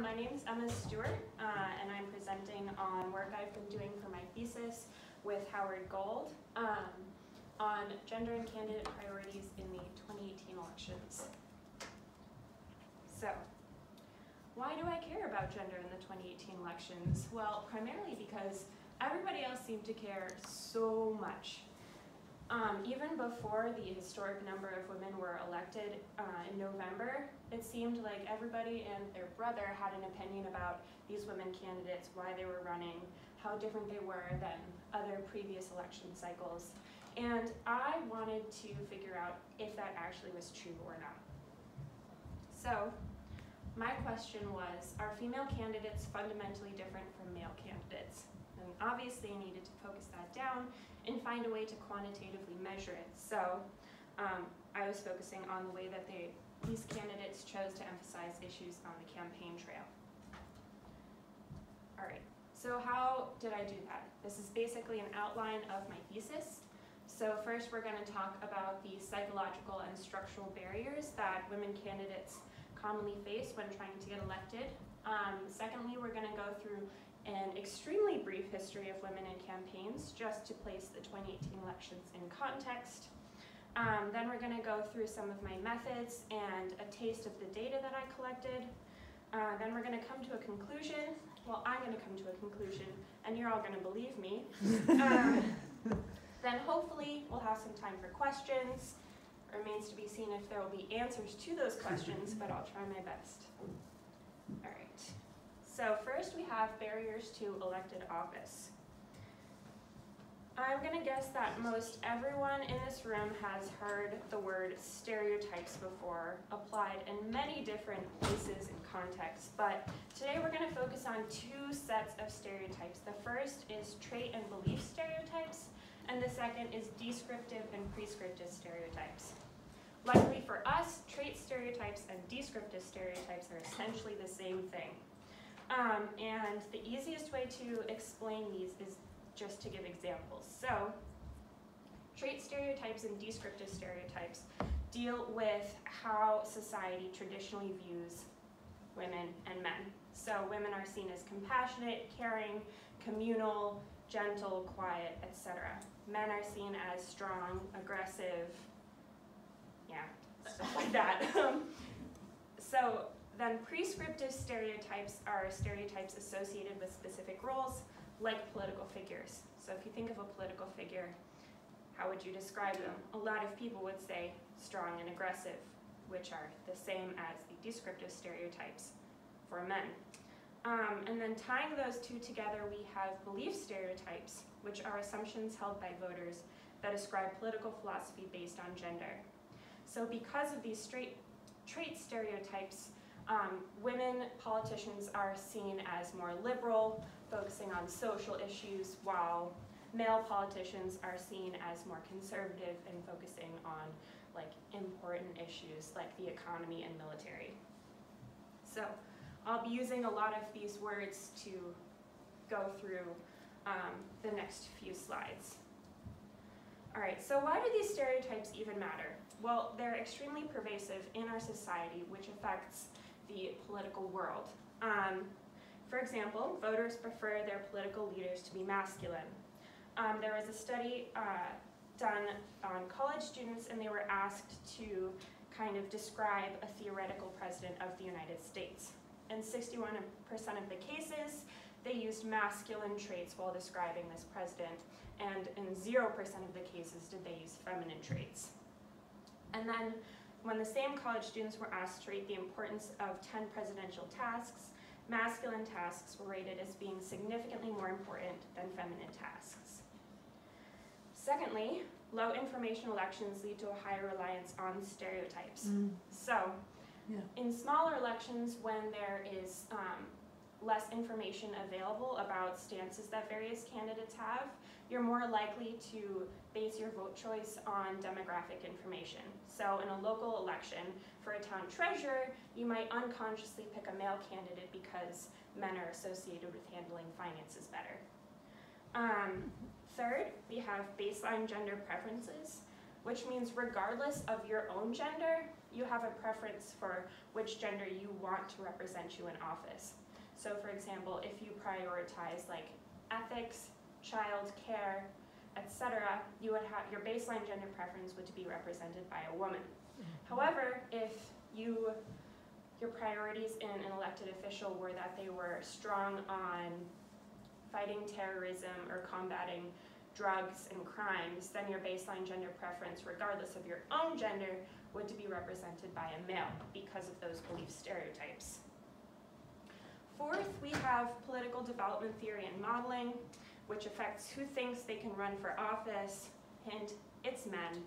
My name is Emma Stewart, and I'm presenting on work I've been doing for my thesis with Howard Gold on gender and candidate priorities in the 2018 elections. So, why do I care about gender in the 2018 elections? Well, primarily because everybody else seemed to care so much. Even before the historic number of women were elected in November, it seemed like everybody and their brother had an opinion about these women candidates, why they were running, how different they were than other previous election cycles. And I wanted to figure out if that actually was true or not. So, my question was, are female candidates fundamentally different from male candidates? And obviously I needed to focus that down and find a way to quantitatively measure it. So I was focusing on the way that these candidates chose to emphasize issues on the campaign trail. All right, so how did I do that? This is basically an outline of my thesis. So first we're going to talk about the psychological and structural barriers that women candidates commonly face when trying to get elected. Secondly, we're going to go through an extremely brief history of women in campaigns just to place the 2018 elections in context. Then we're going to go through some of my methods and a taste of the data that I collected. Then we're going to come to a conclusion. Well, I'm going to come to a conclusion, and you're all going to believe me. Then hopefully we'll have some time for questions. It remains to be seen if there will be answers to those questions, but I'll try my best. All right. So first we have barriers to elected office. I'm going to guess that most everyone in this room has heard the word stereotypes before, applied in many different places and contexts, but today we're going to focus on two sets of stereotypes. The first is trait and belief stereotypes, and the second is descriptive and prescriptive stereotypes. Luckily for us, trait stereotypes and descriptive stereotypes are essentially the same thing. And the easiest way to explain these is just to give examples. So, trait stereotypes and descriptive stereotypes deal with how society traditionally views women and men. So women are seen as compassionate, caring, communal, gentle, quiet, etc. Men are seen as strong, aggressive, stuff like that. Then prescriptive stereotypes are stereotypes associated with specific roles, like political figures. So if you think of a political figure, how would you describe them? A lot of people would say strong and aggressive, which are the same as the descriptive stereotypes for men. And then tying those two together, we have belief stereotypes, which are assumptions held by voters that ascribe political philosophy based on gender. So because of these trait stereotypes, women politicians are seen as more liberal, focusing on social issues, while male politicians are seen as more conservative and focusing on important issues like the economy and military. So I'll be using a lot of these words to go through the next few slides. All right, so why do these stereotypes even matter? Well, they're extremely pervasive in our society, which affects the political world. For example, voters prefer their political leaders to be masculine. There was a study done on college students, and they were asked to kind of describe a theoretical president of the United States. In 61% of the cases, they used masculine traits while describing this president, and in 0% of the cases did they use feminine traits. And then when the same college students were asked to rate the importance of 10 presidential tasks, masculine tasks were rated as being significantly more important than feminine tasks. Secondly, low information elections lead to a higher reliance on stereotypes. So, in smaller elections, when there is less information available about stances that various candidates have, you're more likely to base your vote choice on demographic information. So in a local election, for a town treasurer, you might unconsciously pick a male candidate because men are associated with handling finances better. Third, we have baseline gender preferences. which means regardless of your own gender, you have a preference for which gender you want to represent you in office. So for example, if you prioritize like ethics, child care, etc., you would have your baseline gender preference would be represented by a woman. However, if your priorities in an elected official were that they were strong on fighting terrorism or combating drugs and crimes, then your baseline gender preference, regardless of your own gender, would be represented by a male because of those belief stereotypes. Fourth, we have political development theory and modeling, which affects who thinks they can run for office. Hint, it's men.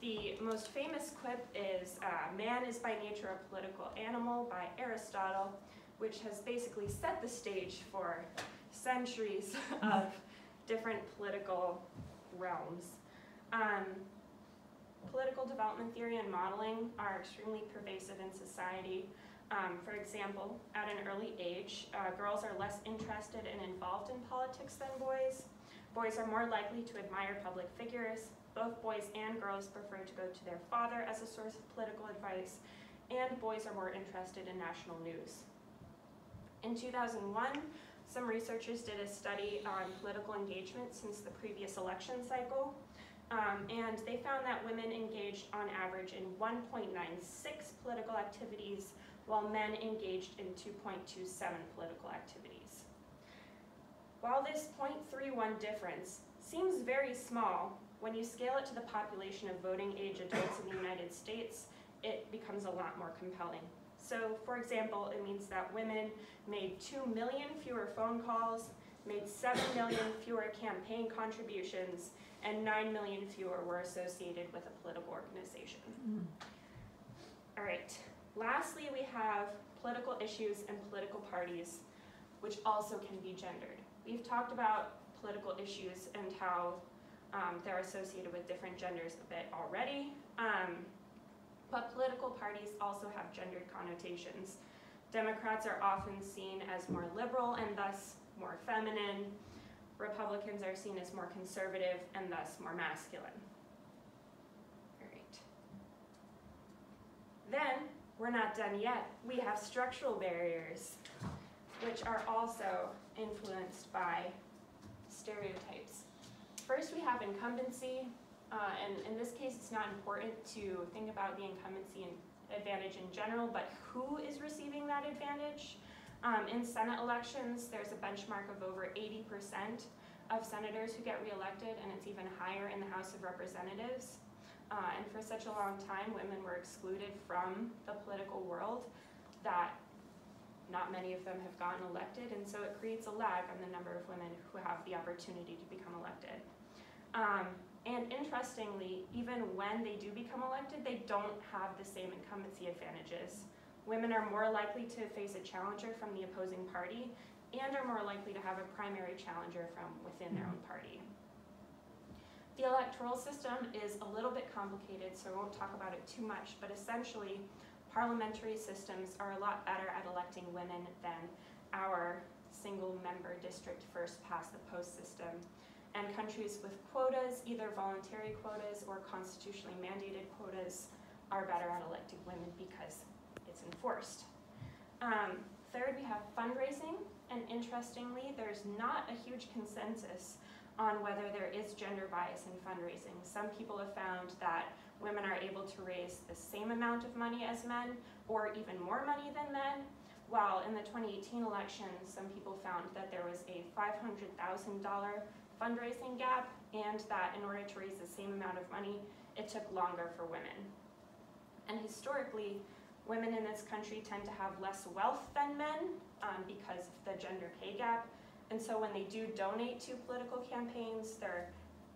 The most famous quip is, "Man is by nature a political animal" by Aristotle, which has basically set the stage for centuries of different political realms. Political development theory and modeling are extremely pervasive in society. For example, at an early age, girls are less interested and involved in politics than boys. Boys are more likely to admire public figures. Both boys and girls prefer to go to their father as a source of political advice, and boys are more interested in national news. In 2001, some researchers did a study on political engagement since the previous election cycle, and they found that women engaged on average in 1.96 political activities, while men engaged in 2.27 political activities. While this 0.31 difference seems very small, when you scale it to the population of voting age adults in the United States, it becomes a lot more compelling. So, for example, it means that women made 2 million fewer phone calls, made 7 million fewer campaign contributions, and 9 million fewer were associated with a political organization. All right. Lastly, we have political issues and political parties, which also can be gendered. We've talked about political issues and how they're associated with different genders a bit already, but political parties also have gendered connotations. Democrats are often seen as more liberal and thus more feminine. Republicans are seen as more conservative and thus more masculine. All right. Then, we're not done yet. We have structural barriers, which are also influenced by stereotypes. First, we have incumbency, and in this case, it's not important to think about the incumbency advantage in general, but who is receiving that advantage. In Senate elections, there's a benchmark of over 80% of senators who get reelected, and it's even higher in the House of Representatives. And for such a long time, women were excluded from the political world that not many of them have gotten elected, and so it creates a lag on the number of women who have the opportunity to become elected. And interestingly, even when they do become elected, they don't have the same incumbency advantages. Women are more likely to face a challenger from the opposing party and are more likely to have a primary challenger from within their own party. The electoral system is a little bit complicated, so I won't talk about it too much, but essentially, parliamentary systems are a lot better at electing women than our single-member district first-past-the-post system. And countries with quotas, either voluntary quotas or constitutionally mandated quotas, are better at electing women because it's enforced. Third, we have fundraising, and interestingly, there's not a huge consensus on whether there is gender bias in fundraising. Some people have found that women are able to raise the same amount of money as men, or even more money than men, while in the 2018 election, some people found that there was a $500,000 fundraising gap, and that in order to raise the same amount of money, it took longer for women. And historically, women in this country tend to have less wealth than men because of the gender pay gap, and so when they do donate to political campaigns,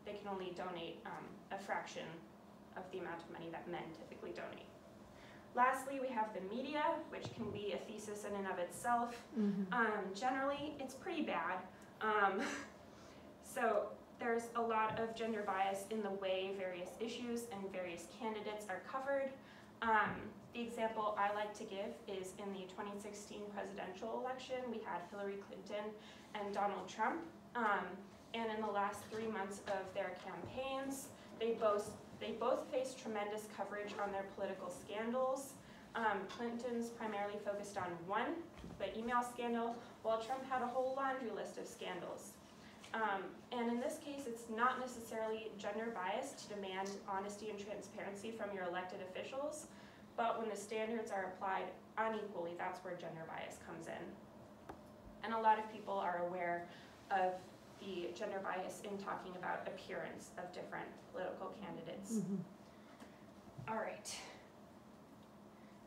they can only donate a fraction of the amount of money that men typically donate. Lastly, we have the media, which can be a thesis in and of itself. Generally, it's pretty bad. So there's a lot of gender bias in the way various issues and various candidates are covered. The example I like to give is in the 2016 presidential election, we had Hillary Clinton and Donald Trump. And in the last 3 months of their campaigns, They both faced tremendous coverage on their political scandals. Clinton's primarily focused on one, the email scandal, while Trump had a whole laundry list of scandals. And in this case, it's not necessarily gender biased to demand honesty and transparency from your elected officials, but when the standards are applied unequally, that's where gender bias comes in. And a lot of people are aware of the gender bias in talking about appearance of different political candidates. All right.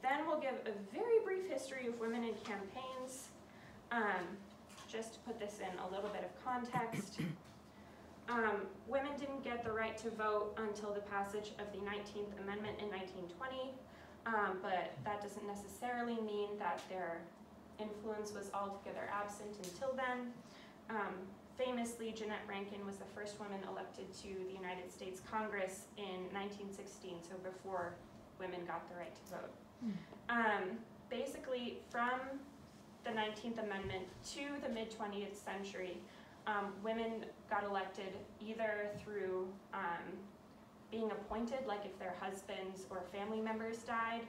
Then we'll give a very brief history of women in campaigns, just to put this in a little bit of context. Women didn't get the right to vote until the passage of the 19th Amendment in 1920, but that doesn't necessarily mean that their influence was altogether absent until then. Famously, Jeannette Rankin was the first woman elected to the United States Congress in 1916, so before women got the right to vote. Basically, from the 19th Amendment to the mid-20th century, women got elected either through being appointed, like if their husbands or family members died,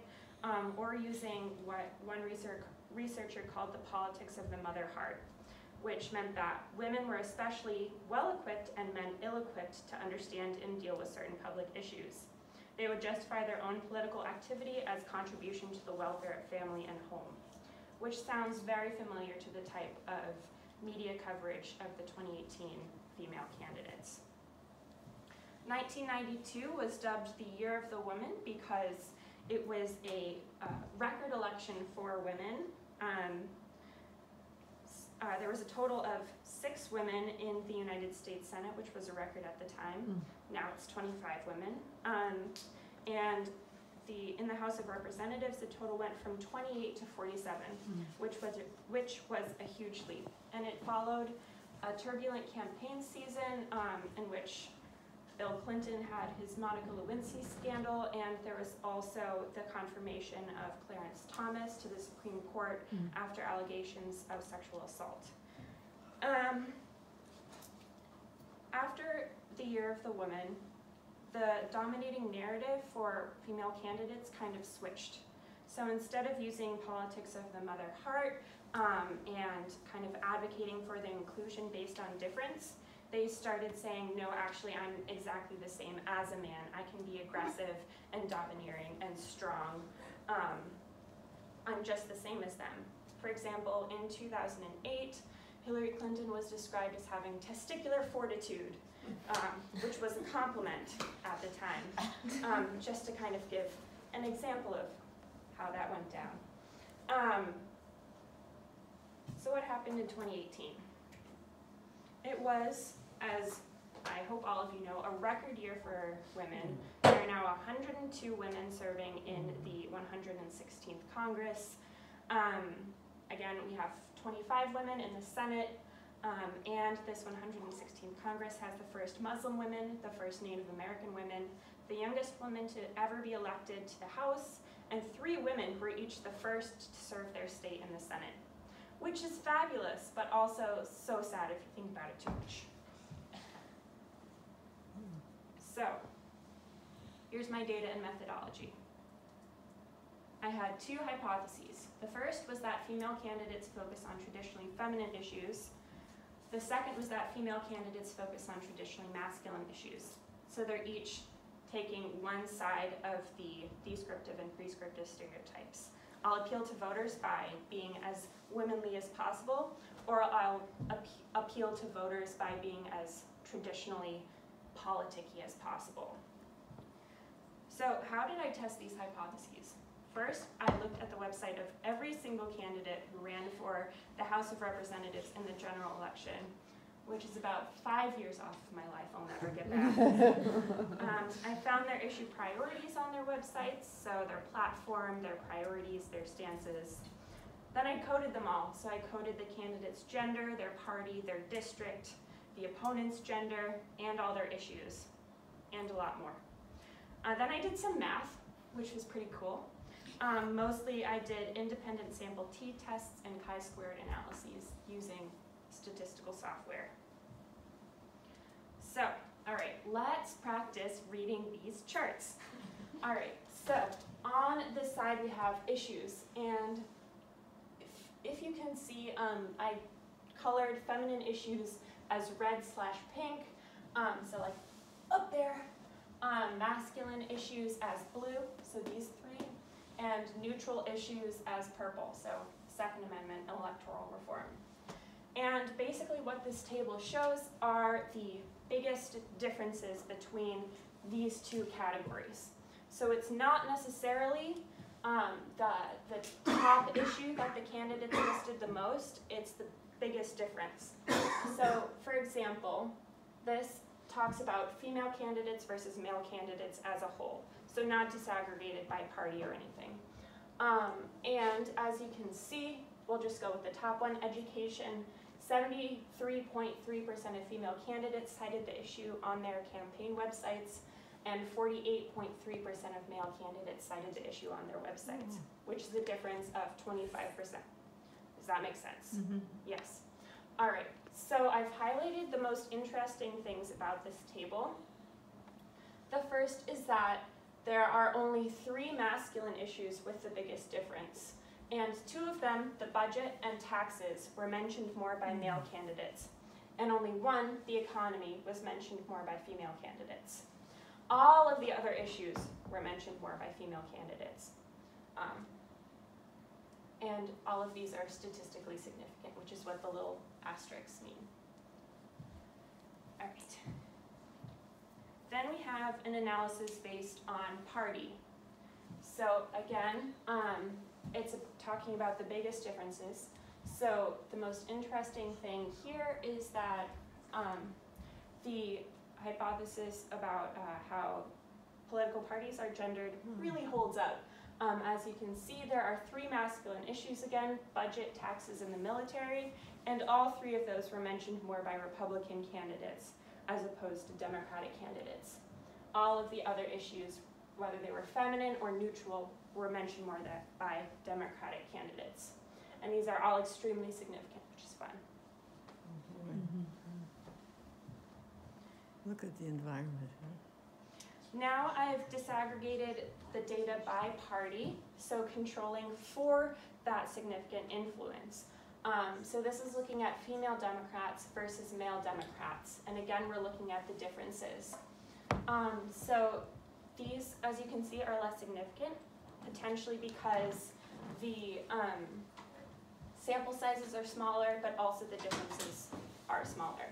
or using what one researcher called the politics of the mother heart, which meant that women were especially well-equipped and men ill-equipped to understand and deal with certain public issues. They would justify their own political activity as contribution to the welfare of family and home, which sounds very familiar to the type of media coverage of the 2018 female candidates. 1992 was dubbed the Year of the Woman because it was a record election for women. There was a total of 6 women in the United States Senate, which was a record at the time. Now it's 25 women. And in the House of Representatives, the total went from 28 to 47, which was a huge leap. And it followed a turbulent campaign season in which Bill Clinton had his Monica Lewinsky scandal, and there was also the confirmation of Clarence Thomas to the Supreme Court after allegations of sexual assault. After the Year of the Woman, the dominating narrative for female candidates kind of switched. So instead of using politics of the mother heart and kind of advocating for the inclusion based on difference, they started saying, no, actually, I'm exactly the same as a man. I can be aggressive and domineering and strong. I'm just the same as them. For example, in 2008, Hillary Clinton was described as having testicular fortitude, which was a compliment at the time, just to kind of give an example of how that went down. So what happened in 2018? It was, as I hope all of you know, a record year for women. There are now 102 women serving in the 116th Congress. Again, we have 25 women in the Senate, and this 116th Congress has the first Muslim women, the first Native American women, the youngest woman to ever be elected to the House, and 3 women who were each the first to serve their state in the Senate, which is fabulous, but also so sad if you think about it too much. So, here's my data and methodology. I had 2 hypotheses. The first was that female candidates focus on traditionally feminine issues. The second was that female candidates focus on traditionally masculine issues. So they're each taking one side of the descriptive and prescriptive stereotypes. I'll appeal to voters by being as womanly as possible, or I'll appeal to voters by being as traditionally politicky as possible. So how did I test these hypotheses? First, I looked at the website of every single candidate who ran for the House of Representatives in the general election, which is about 5 years off of my life. I'll never get back. I found their issue priorities on their websites, so their platform, their priorities, their stances. Then I coded them all. So I coded the candidate's gender, their party, their district, the opponent's gender, and all their issues, and a lot more. Then I did some math, which was pretty cool. Mostly I did independent sample t-tests and chi-squared analyses using statistical software. So All right, let's practice reading these charts. All right, so on this side we have issues, and if you can see, I colored feminine issues as red/pink, so like up there, masculine issues as blue, so these three, and neutral issues as purple, so Second Amendment, electoral reform. And basically what this table shows are the biggest differences between these two categories. So it's not necessarily the top issue that the candidates listed the most, it's the biggest difference. So for example, this talks about female candidates versus male candidates as a whole, so not disaggregated by party or anything. And as you can see, we'll just go with the top one, education. 73.3% of female candidates cited the issue on their campaign websites, and 48.3% of male candidates cited the issue on their websites, which is a difference of 25%. Does that make sense? Mm-hmm. Yes. All right, so I've highlighted the most interesting things about this table. The first is that there are only 3 masculine issues with the biggest difference. And 2 of them, the budget and taxes, were mentioned more by male candidates. And only 1, the economy, was mentioned more by female candidates. All of the other issues were mentioned more by female candidates. And all of these are statistically significant, which is what the little asterisks mean. All right. Then we have an analysis based on party. So again, it's talking about the biggest differences. So the most interesting thing here is that the hypothesis about how political parties are gendered really holds up. As you can see, there are 3 masculine issues again: budget, taxes, and the military, and all 3 of those were mentioned more by Republican candidates as opposed to Democratic candidates. All of the other issues, whether they were feminine or neutral, were mentioned more by Democratic candidates. And these are all extremely significant, which is fun. Mm-hmm. Look at the environment. Huh? Now I've disaggregated the data by party, so controlling for that significant influence. So this is looking at female Democrats versus male Democrats. And again, we're looking at the differences. So these, as you can see, are less significant, potentially because the sample sizes are smaller, but also the differences are smaller.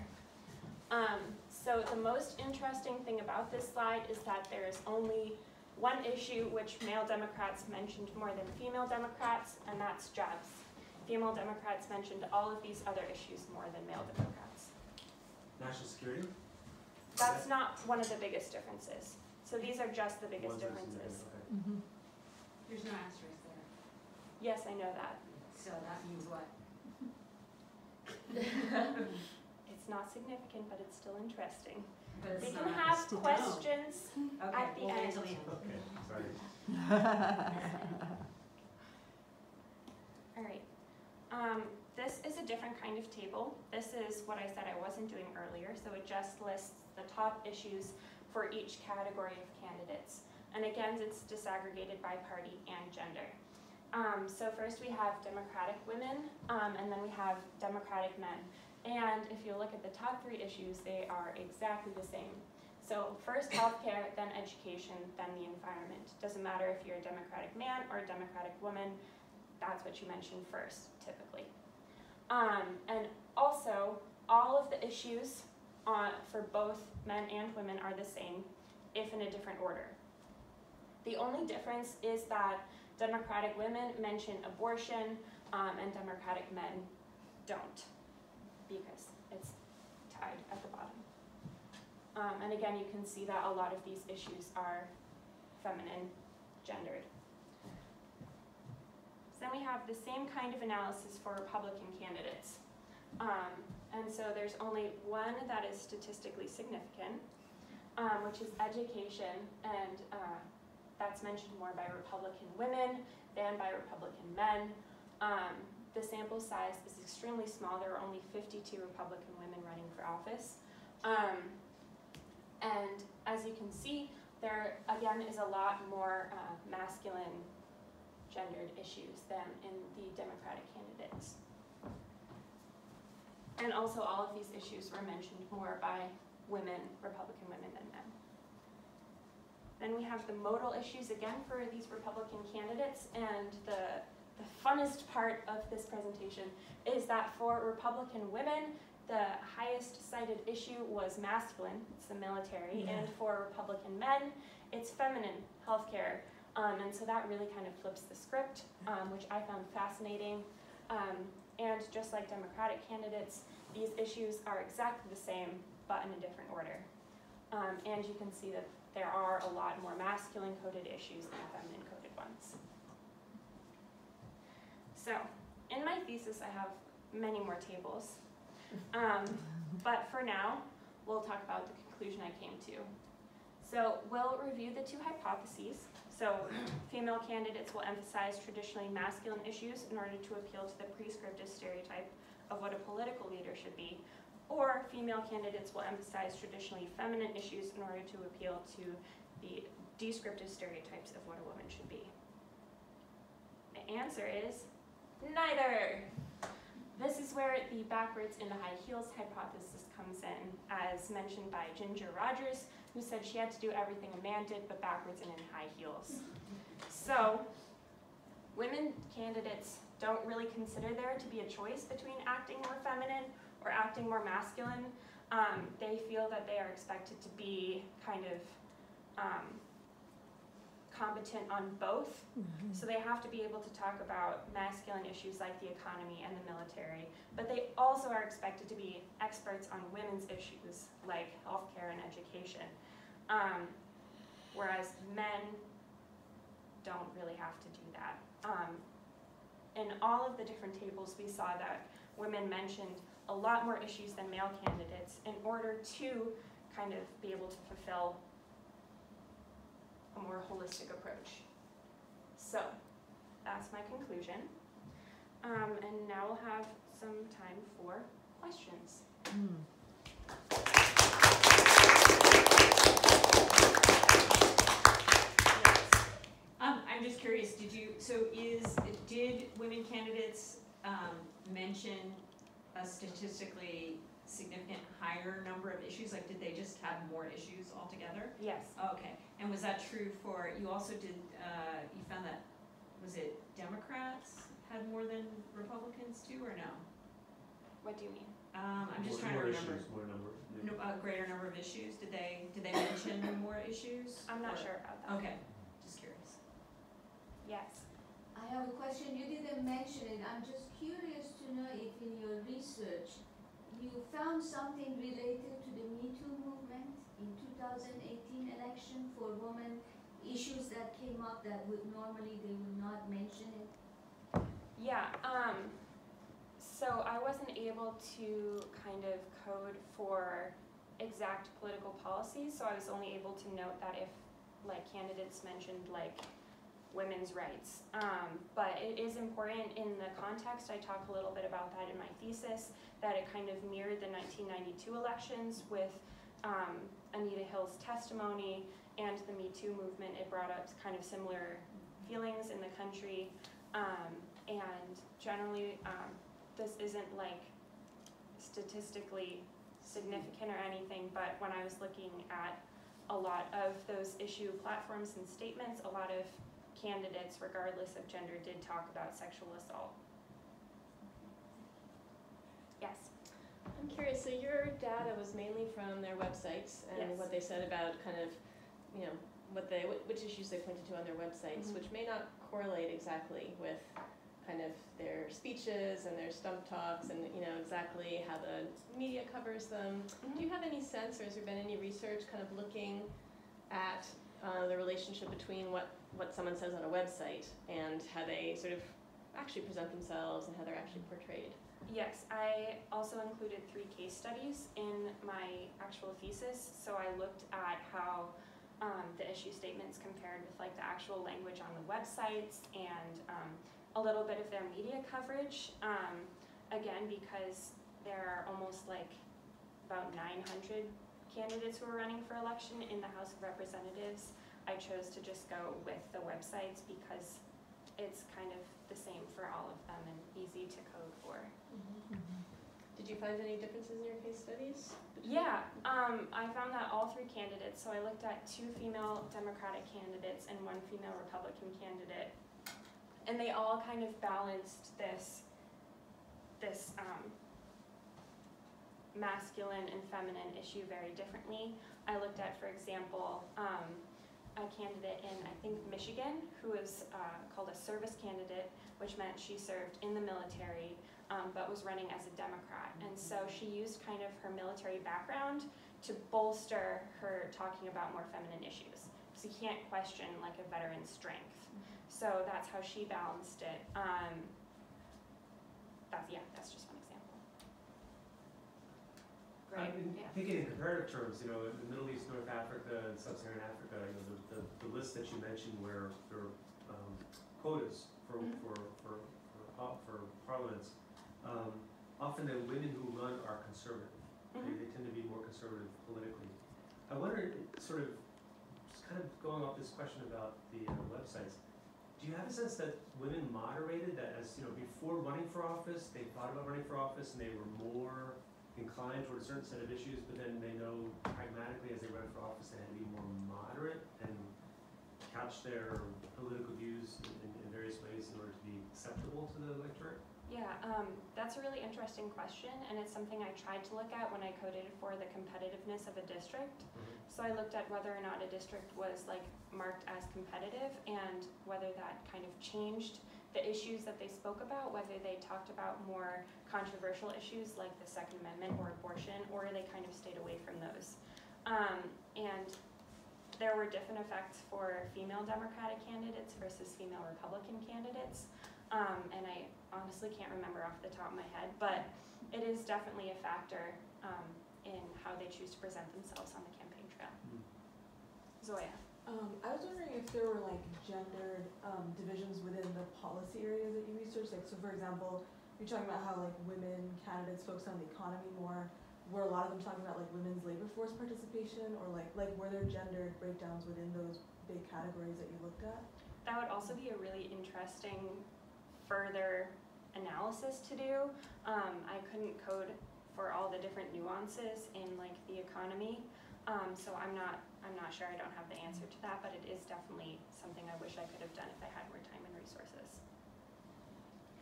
So the most interesting thing about this slide is that there is only 1 issue which male Democrats mentioned more than female Democrats, and that's jobs. Female Democrats mentioned all of these other issues more than male Democrats. National security? That's not one of the biggest differences. So these are just the biggest differences. Okay. Mm-hmm. There's no asterisk there. Yes, I know that. So that means what? It's not significant, but it's still interesting. But it's We not can have Still questions Okay, at the we'll wait end. till the end. Okay, sorry. All right. This is a different kind of table. This is what I said I wasn't doing earlier, so it just lists the top issues for each category of candidates. And again, it's disaggregated by party and gender. So first we have Democratic women, and then we have Democratic men. And if you look at the top 3 issues, they are exactly the same. So first healthcare, then education, then the environment. Doesn't matter if you're a Democratic man or a Democratic woman, that's what you mention first, typically. And also, all of the issues for both men and women are the same, if in a different order. The only difference is that Democratic women mention abortion, and Democratic men don't, because it's tied at the bottom. And again, you can see that a lot of these issues are feminine, gendered. So then we have the same kind of analysis for Republican candidates. And so there's only 1 that is statistically significant, which is education, and that's mentioned more by Republican women than by Republican men. The sample size is extremely small. There are only 52 Republican women running for office. And as you can see, there again is a lot more masculine gendered issues than in the Democratic candidates. And also all of these issues were mentioned more by women, Republican women, than men. Then we have the modal issues again for these Republican candidates, and the funnest part of this presentation is that for Republican women, the highest cited issue was masculine, it's the military, and for Republican men, it's feminine, healthcare. And so that really kind of flips the script, which I found fascinating. And just like Democratic candidates, these issues are exactly the same, but in a different order. And you can see that there are a lot more masculine-coded issues than feminine-coded ones. So, in my thesis, I have many more tables. But for now, we'll talk about the conclusion I came to. So we'll review the two hypotheses. So female candidates will emphasize traditionally masculine issues in order to appeal to the prescriptive stereotype of what a political leader should be, or female candidates will emphasize traditionally feminine issues in order to appeal to the descriptive stereotypes of what a woman should be. The answer is neither. This is where the backwards in the high heels hypothesis comes in, as mentioned by Ginger Rogers, who said she had to do everything a man did, but backwards and in high heels. So, women candidates don't really consider there to be a choice between acting more feminine or acting more masculine. They feel that they are expected to be kind of competent on both. So they have to be able to talk about masculine issues like the economy and the military, but they also are expected to be experts on women's issues like healthcare and education. Whereas men don't really have to do that. In all of the different tables, we saw that women mentioned a lot more issues than male candidates in order to kind of be able to fulfill a more holistic approach. So that's my conclusion. And now we'll have some time for questions. I'm just curious, did women candidates mention a statistically significant higher number of issues? Like, did they just have more issues altogether? Yes. Oh, okay. And was that true for, you also did, you found that, was it Democrats had more than Republicans too, or no? What do you mean? I'm just trying to remember. No, a greater number of issues. Did they mention more issues? I'm not sure about that. Okay, just curious. Yes. I have a question. You didn't mention it. I'm just curious to know if in your research you found something related to the Me Too movement in 2018 election for women, issues that came up that would normally they would not mention it. Yeah. So I wasn't able to kind of code for exact political policies, so I was only able to note that if like candidates mentioned like women's rights. But it is important in the context, I talk a little bit about that in my thesis, that it kind of mirrored the 1992 elections with Anita Hill's testimony and the Me Too movement. It brought up kind of similar feelings in the country, and generally this isn't like statistically significant or anything, but when I was looking at a lot of those issue platforms and statements, a lot of candidates, regardless of gender, did talk about sexual assault. Yes? I'm curious, so your data was mainly from their websites and Yes. what they said about kind of, you know, which issues they pointed to on their websites, which may not correlate exactly with kind of their speeches and their stump talks and, you know, exactly how the media covers them. Do you have any sense, or has there been any research kind of looking at the relationship between what someone says on a website and how they sort of actually present themselves and how they're actually portrayed? Yes, I also included 3 case studies in my actual thesis. So I looked at how the issue statements compared with like the actual language on the websites and a little bit of their media coverage. Again, because there are almost like about 900 candidates who were running for election in the House of Representatives, I chose to just go with the websites because it's kind of the same for all of them and easy to code for. Did you find any differences in your case studies? Yeah, I found that all three candidates, so I looked at 2 female Democratic candidates and 1 female Republican candidate, and they all kind of balanced this masculine and feminine issue very differently. I looked at, for example, a candidate in, I think, Michigan, who was called a service candidate, which meant she served in the military, but was running as a Democrat. And so she used kind of her military background to bolster her talking about more feminine issues. So you can't question like a veteran's strength. So that's how she balanced it. That's just one example. I've been thinking in comparative terms, in the Middle East, North Africa, and Sub-Saharan Africa, the list that you mentioned where there are quotas for parliaments, often the women who run are conservative. They tend to be more conservative politically. I wonder, sort of, just kind of going off this question about the websites, do you have a sense that women moderated that as, before running for office, they thought about running for office and they were more inclined toward a certain set of issues, but then they know pragmatically as they run for office they had to be more moderate and couch their political views in various ways in order to be acceptable to the electorate? Yeah, that's a really interesting question, and it's something I tried to look at when I coded for the competitiveness of a district. So I looked at whether or not a district was like marked as competitive and whether that kind of changed the issues that they spoke about, whether they talked about more controversial issues like the Second Amendment or abortion, or they kind of stayed away from those. And there were different effects for female Democratic candidates versus female Republican candidates. And I honestly can't remember off the top of my head, but it is definitely a factor in how they choose to present themselves on the campaign trail. Zoya. I was wondering if there were like gendered divisions within the policy areas that you researched. Like, so for example, you're talking about how like women candidates focus on the economy more. Were a lot of them talking about like women's labor force participation, or like were there gendered breakdowns within those big categories that you looked at? That would also be a really interesting further analysis to do. I couldn't code for all the different nuances in like the economy, so I'm not sure. I don't have the answer to that, but it is definitely something I wish I could have done if I had more time and resources.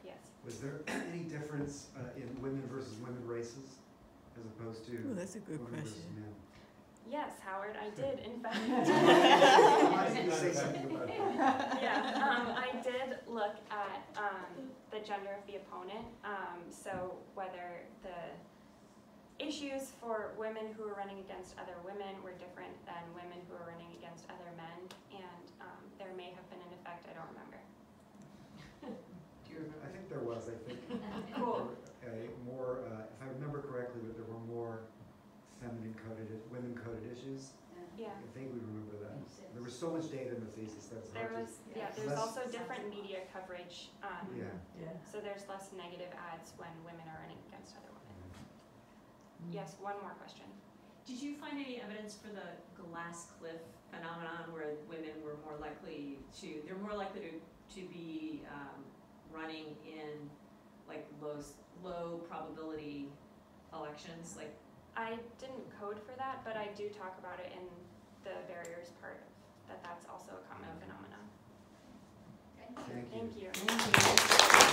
Yes. Was there any difference in women versus women races, as opposed to Oh, that's a good women versus question. men? Yes, Howard, I did, in fact. Why didn't you say something about that? Yeah, I did look at the gender of the opponent, so whether the issues for women who are running against other women were different than women who are running against other men, and there may have been an effect, I don't remember. Do you remember? I think there was. I think Cool. more, if I remember correctly, that there were more women-coded issues. Yeah. I vaguely remember that. There was so much data in the thesis that it's There hard was, yeah, there's Less- also different media coverage, to. Yeah. Yeah. so there's less negative ads when women are running against other women. Yes, one more question. Did you find any evidence for the glass cliff phenomenon where women were more likely to be running in like low probability elections? Like, I didn't code for that, but I do talk about it in the barriers part, that's also a common phenomenon. Thank you. Thank you.